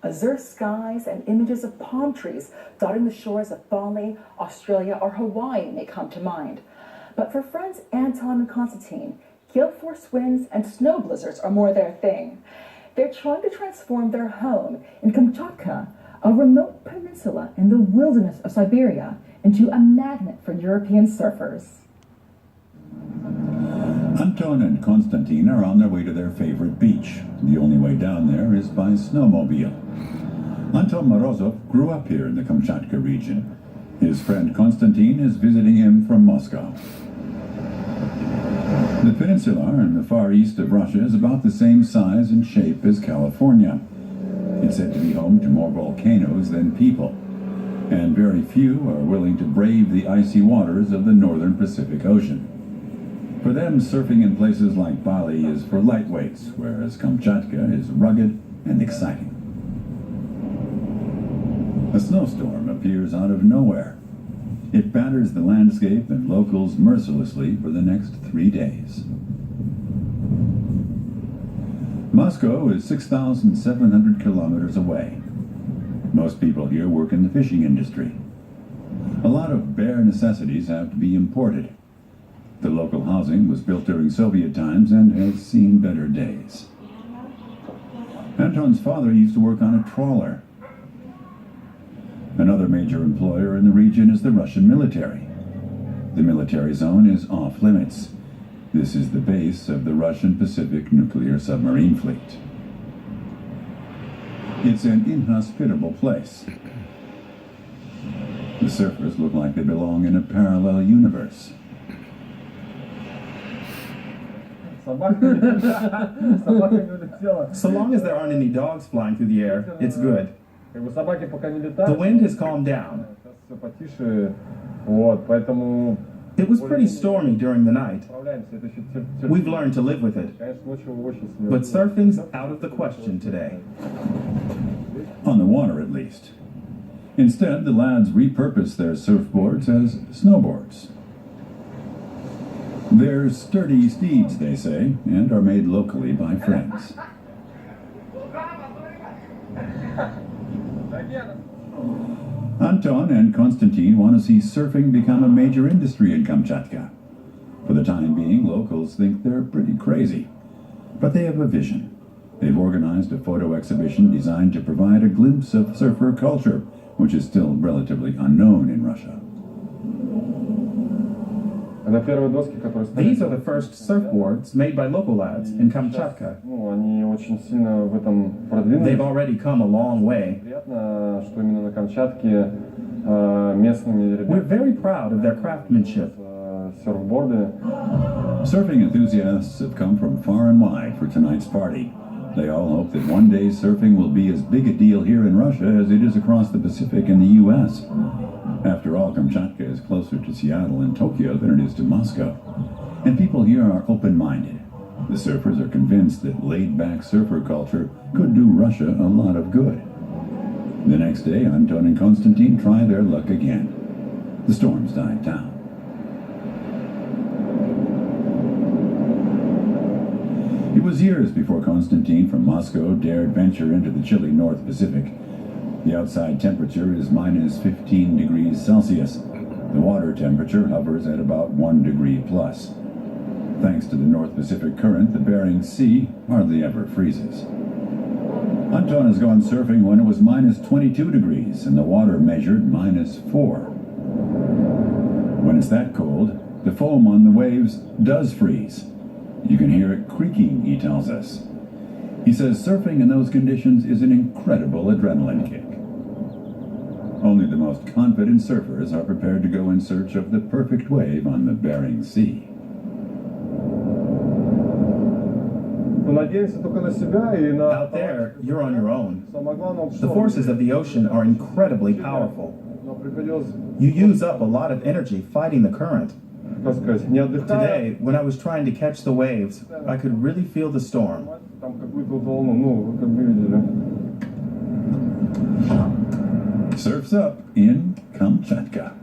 Azure skies and images of palm trees dotting the shores of Bali, Australia, or Hawaii may come to mind. But for friends Anton and Konstantin, gale force winds and snow blizzards are more their thing. They're trying to transform their home in Kamchatka, a remote peninsula in the wilderness of Siberia, into a magnet for European surfers. Anton and Konstantin are on their way to their favorite beach. The only way down there is by snowmobile. Anton Morozov grew up here in the Kamchatka region. His friend Konstantin is visiting him from Moscow. The peninsula in the far east of Russia is about the same size and shape as California. It's said to be home to more volcanoes than people, and very few are willing to brave the icy waters of the northern Pacific Ocean. For them, surfing in places like Bali is for lightweights, whereas Kamchatka is rugged and exciting. A snowstorm appears out of nowhere. It batters the landscape and locals mercilessly for the next 3 days. Moscow is 6,700 kilometers away. Most people here work in the fishing industry. A lot of bare necessities have to be imported. The local housing was built during Soviet times and has seen better days. Anton's father used to work on a trawler. Another major employer in the region is the Russian military. The military zone is off limits. This is the base of the Russian Pacific nuclear submarine fleet. It's an inhospitable place. The surfers look like they belong in a parallel universe. So long as there aren't any dogs flying through the air, it's good. The wind has calmed down. It was pretty stormy during the night. We've learned to live with it. But surfing's out of the question today. On the water, at least. Instead, the lads repurpose their surfboards as snowboards. They're sturdy steeds, they say, and are made locally by friends. Anton and Konstantin want to see surfing become a major industry in Kamchatka. For the time being, locals think they're pretty crazy. But they have a vision. They've organized a photo exhibition designed to provide a glimpse of surfer culture, which is still relatively unknown in Russia. These are the first surfboards made by local lads in Kamchatka. They've already come a long way. We're very proud of their craftsmanship. Surfing enthusiasts have come from far and wide for tonight's party. They all hope that one day surfing will be as big a deal here in Russia as it is across the Pacific in the U.S. After all, Kamchatka is closer to Seattle and Tokyo than it is to Moscow. And people here are open-minded. The surfers are convinced that laid-back surfer culture could do Russia a lot of good. The next day, Anton and Konstantin try their luck again. The storms died down. It was years before Konstantin from Moscow dared venture into the chilly North Pacific. The outside temperature is minus 15 degrees Celsius. The water temperature hovers at about 1 degree plus. Thanks to the North Pacific Current, the Bering Sea hardly ever freezes. Anton has gone surfing when it was minus 22 degrees and the water measured minus 4. When it's that cold, the foam on the waves does freeze. You can hear it creaking, he tells us. He says surfing in those conditions is an incredible adrenaline kick. Only the most confident surfers are prepared to go in search of the perfect wave on the Bering Sea. Out there, you're on your own. The forces of the ocean are incredibly powerful. You use up a lot of energy fighting the current. Today, when I was trying to catch the waves, I could really feel the storm. Surf's up in Kamchatka.